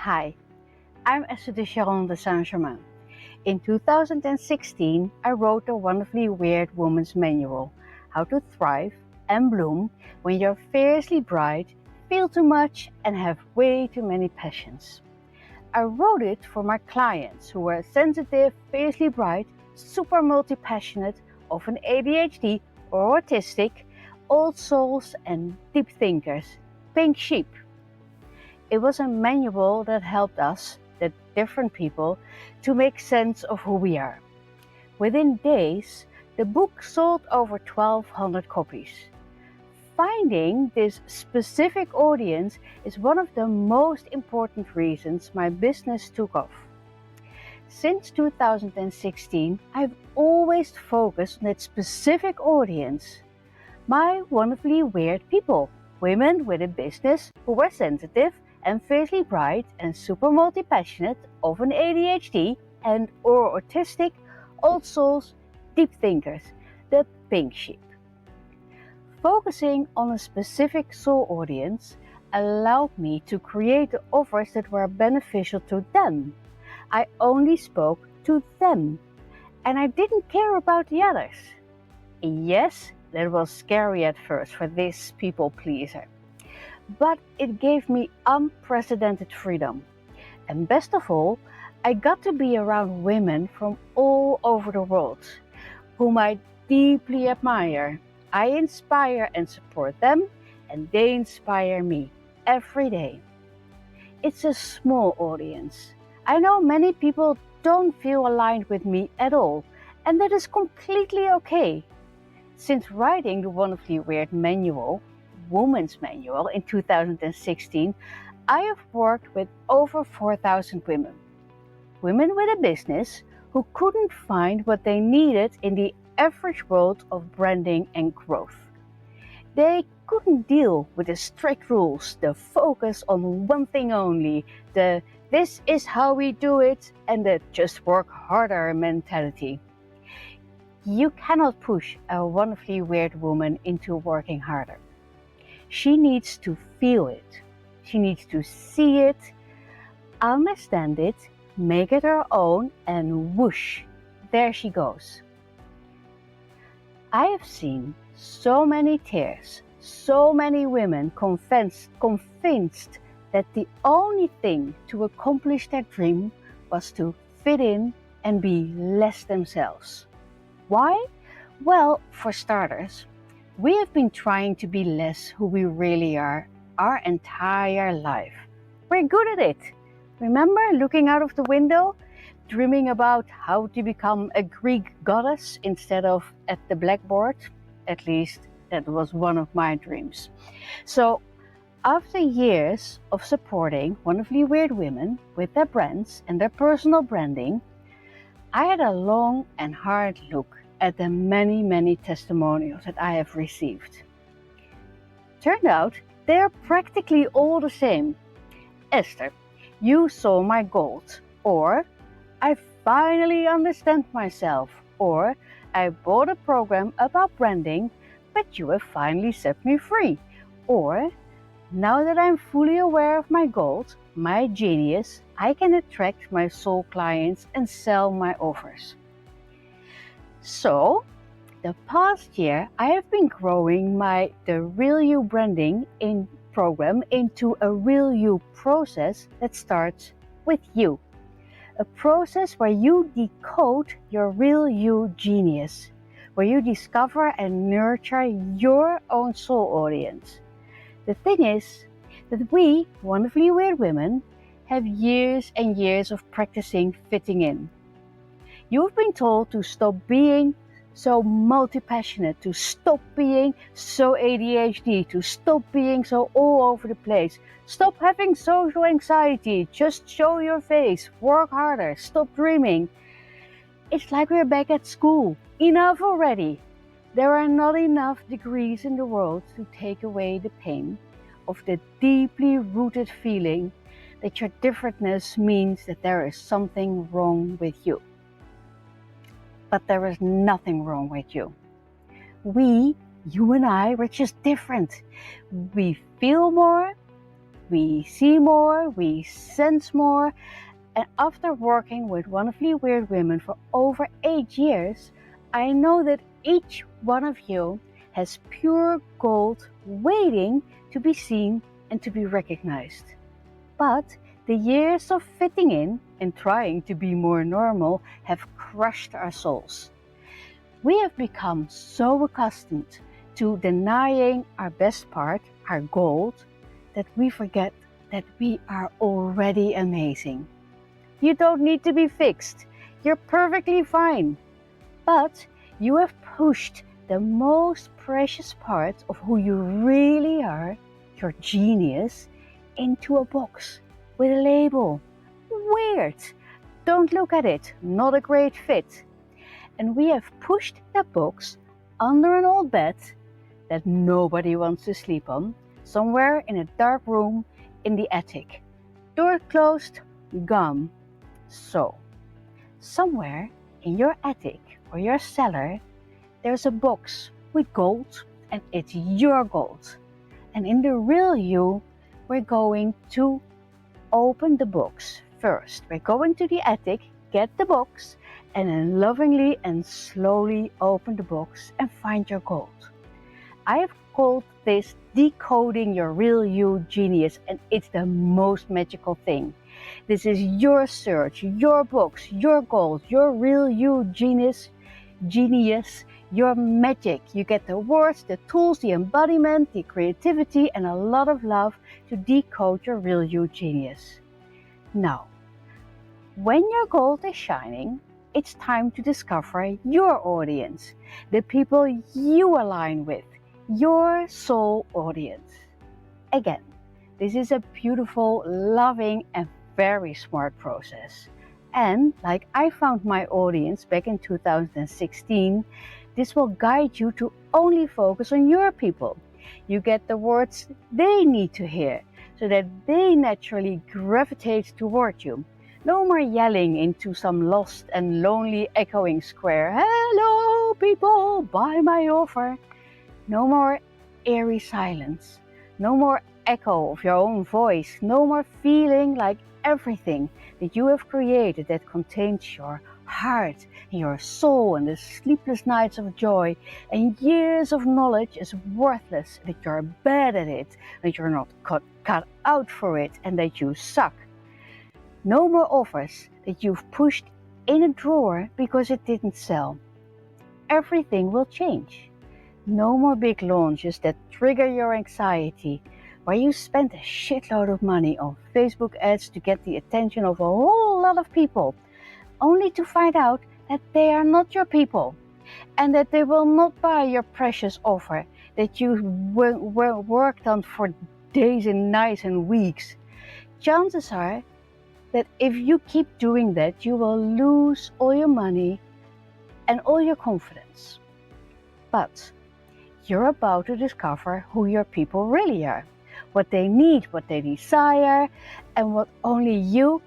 Hi, I'm Esther de Sharon de Saint-Germain. In 2016, I wrote the wonderfully weird woman's manual, How to Thrive and Bloom when you're fiercely bright, feel too much and have way too many passions. I wrote it for my clients who were sensitive, fiercely bright, super multi-passionate, often ADHD or autistic, old souls and deep thinkers, pink sheep. It was a manual that helped us, the different people, to make sense of who we are. Within days, the book sold over 1,200 copies. Finding this specific audience is one of the most important reasons my business took off. Since 2016, I've always focused on that specific audience. My wonderfully weird people, women with a business who were sensitive and fiercely bright and super multi-passionate, often ADHD and or autistic, old souls, deep thinkers, the pink sheep. Focusing on a specific soul audience allowed me to create the offers that were beneficial to them. I only spoke to them, and I didn't care about the others. Yes, that was scary at first for this people pleaser. But it gave me unprecedented freedom. And best of all, I got to be around women from all over the world, whom I deeply admire. I inspire and support them, and they inspire me every day. It's a small audience. I know many people don't feel aligned with me at all, and that is completely okay. Since writing the wonderfully weird manual, Woman's Manual, in 2016, I have worked with over 4,000 women. Women with a business who couldn't find what they needed in the average world of branding and growth. They couldn't deal with the strict rules, the focus on one thing only, the this is how we do it, and the just work harder mentality. You cannot push a wonderfully weird woman into working harder. She needs to feel it. She needs to see it, understand it, make it her own, and whoosh, there she goes. I have seen so many tears, so many women convinced that the only thing to accomplish their dream was to fit in and be less themselves. Why? Well, for starters, we have been trying to be less who we really are our entire life. We're good at it. Remember looking out of the window, dreaming about how to become a Greek goddess instead of at the blackboard? At least that was one of my dreams. So after years of supporting wonderfully weird women with their brands and their personal branding, I had a long and hard look at the many testimonials that I have received. Turned out they are practically all the same. Esther, you saw my gold, or I finally understand myself, or I bought a program about branding, but you have finally set me free, or now that I'm fully aware of my gold, my genius, I can attract my soul clients and sell my offers. So, the past year I have been growing the Real You branding program into a Real You process that starts with you. A process where you decode your Real You genius, where you discover and nurture your own soul audience. The thing is that we, wonderfully weird women, have years and years of practicing fitting in. You've been told to stop being so multi-passionate, to stop being so ADHD, to stop being so all over the place. Stop having social anxiety, just show your face, work harder, stop dreaming. It's like we're back at school. Enough already. There are not enough degrees in the world to take away the pain of the deeply rooted feeling that your differentness means that there is something wrong with you. But there is nothing wrong with you. You and I, we're just different. We feel more, we see more, we sense more. And after working with wonderfully weird women for over 8 years, I know that each one of you has pure gold waiting to be seen and to be recognized. But the years of fitting in and trying to be more normal have crushed our souls. We have become so accustomed to denying our best part, our gold, that we forget that we are already amazing. You don't need to be fixed. You're perfectly fine. But you have pushed the most precious part of who you really are, your genius, into a box with a label. Weird. Don't look at it. Not a great fit. And we have pushed that box under an old bed that nobody wants to sleep on, somewhere in a dark room in the attic. Door closed, gone. So, somewhere in your attic or your cellar, there's a box with gold, and it's your gold. And in the real you, we're going to open the box first. We're going to the attic, get the box, and then lovingly and slowly open the box and find your gold. I have called this decoding your real you genius, and it's the most magical thing. This is your search, your box, your gold, your real you genius, your magic. You get the words, the tools, the embodiment, the creativity, and a lot of love to decode your real you genius. Now, when your gold is shining, it's time to discover your audience, the people you align with, your soul audience. Again, this is a beautiful, loving, and very smart process. And like I found my audience back in 2016, this will guide you to only focus on your people. You get the words they need to hear so that they naturally gravitate toward you. No more yelling into some lost and lonely echoing square. Hello people, buy my offer. No more eerie silence. No more echo of your own voice. No more feeling like everything that you have created that contains your heart and your soul and the sleepless nights of joy and years of knowledge is worthless, that you're bad at it, that you're not cut out for it, and that you suck. No more offers that you've pushed in a drawer because it didn't sell. Everything will change. No more big launches that trigger your anxiety, where you spend a shitload of money on Facebook ads to get the attention of a whole lot of people, only to find out that they are not your people and that they will not buy your precious offer that you worked on for days and nights and weeks. Chances are that if you keep doing that, you will lose all your money and all your confidence. But you're about to discover who your people really are, what they need, what they desire, and what only you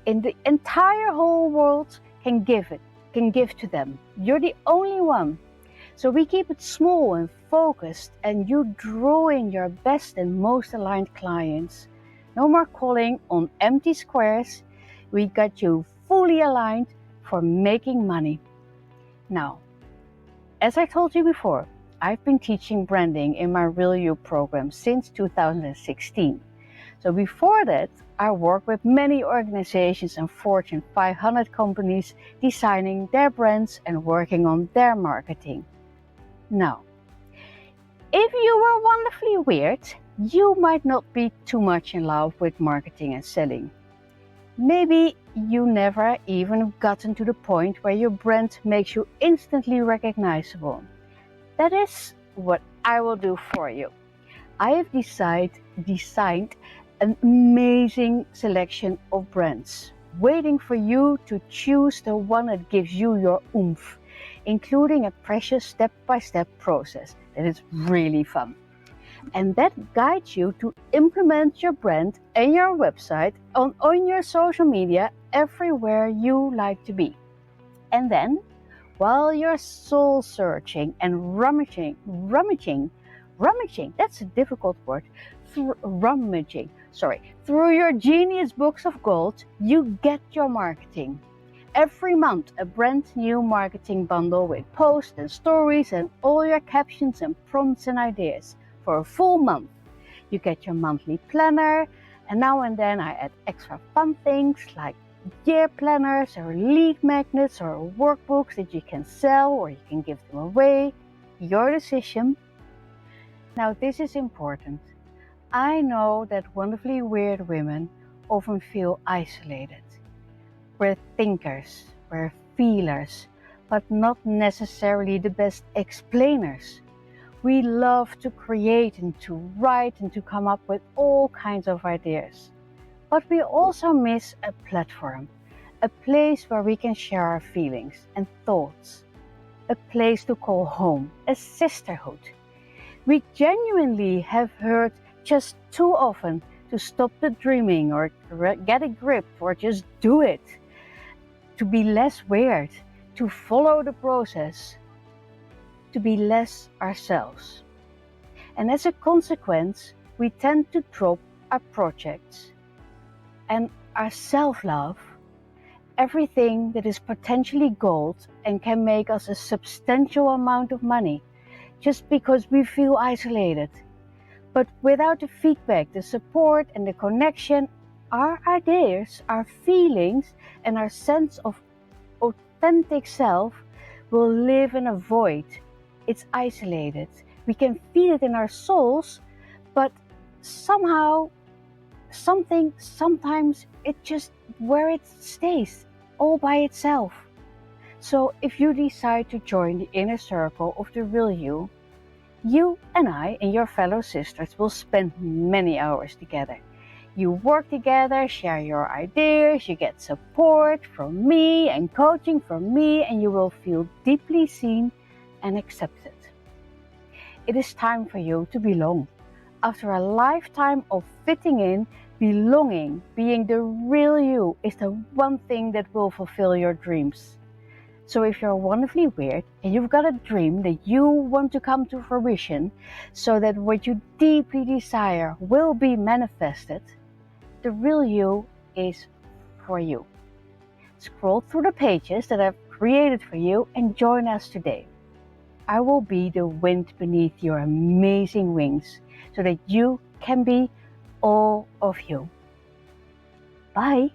in the entire whole world can give to them. You're the only one. So we keep it small and focused, and you draw in your best and most aligned clients. No more calling on empty squares. We got you fully aligned for making money. Now, as I told you before, I've been teaching branding in my Real You program since 2016. So before that, I worked with many organizations and Fortune 500 companies designing their brands and working on their marketing. Now, if you were wonderfully weird, you might not be too much in love with marketing and selling. Maybe you never even gotten to the point where your brand makes you instantly recognizable. That is what I will do for you. I have designed an amazing selection of brands, waiting for you to choose the one that gives you your oomph, including a precious step-by-step process that is really fun. And that guides you to implement your brand and your website on your social media everywhere you like to be. And then, while you're soul searching and rummaging, that's a difficult word, through your genius books of gold, you get your marketing. Every month, a brand new marketing bundle with posts and stories and all your captions and prompts and ideas for a full month. You get your monthly planner, and now and then I add extra fun things like year planners or lead magnets or workbooks that you can sell or you can give them away. Your decision. Now, this is important. I know that wonderfully weird women often feel isolated. We're thinkers, we're feelers, but not necessarily the best explainers. We love to create and to write and to come up with all kinds of ideas. But we also miss a platform, a place where we can share our feelings and thoughts, a place to call home, a sisterhood. We genuinely have heard just too often to stop the dreaming or get a grip or just do it. To be less weird, to follow the process, to be less ourselves. And as a consequence, we tend to drop our projects and our self-love, everything that is potentially gold and can make us a substantial amount of money, just because we feel isolated. But without the feedback, the support and the connection, our ideas, our feelings, and our sense of authentic self will live in a void. It's isolated. We can feel it in our souls, but somehow, sometimes it just where it stays, all by itself. So if you decide to join the inner circle of the real you, you and I and your fellow sisters will spend many hours together. You work together, share your ideas, you get support from me and coaching from me, and you will feel deeply seen and accepted. It is time for you to belong. After a lifetime of fitting in, belonging, being the real you is the one thing that will fulfill your dreams. So if you're wonderfully weird and you've got a dream that you want to come to fruition so that what you deeply desire will be manifested, the real you is for you. Scroll through the pages that I've created for you and join us today. I will be the wind beneath your amazing wings so that you can be all of you. Bye.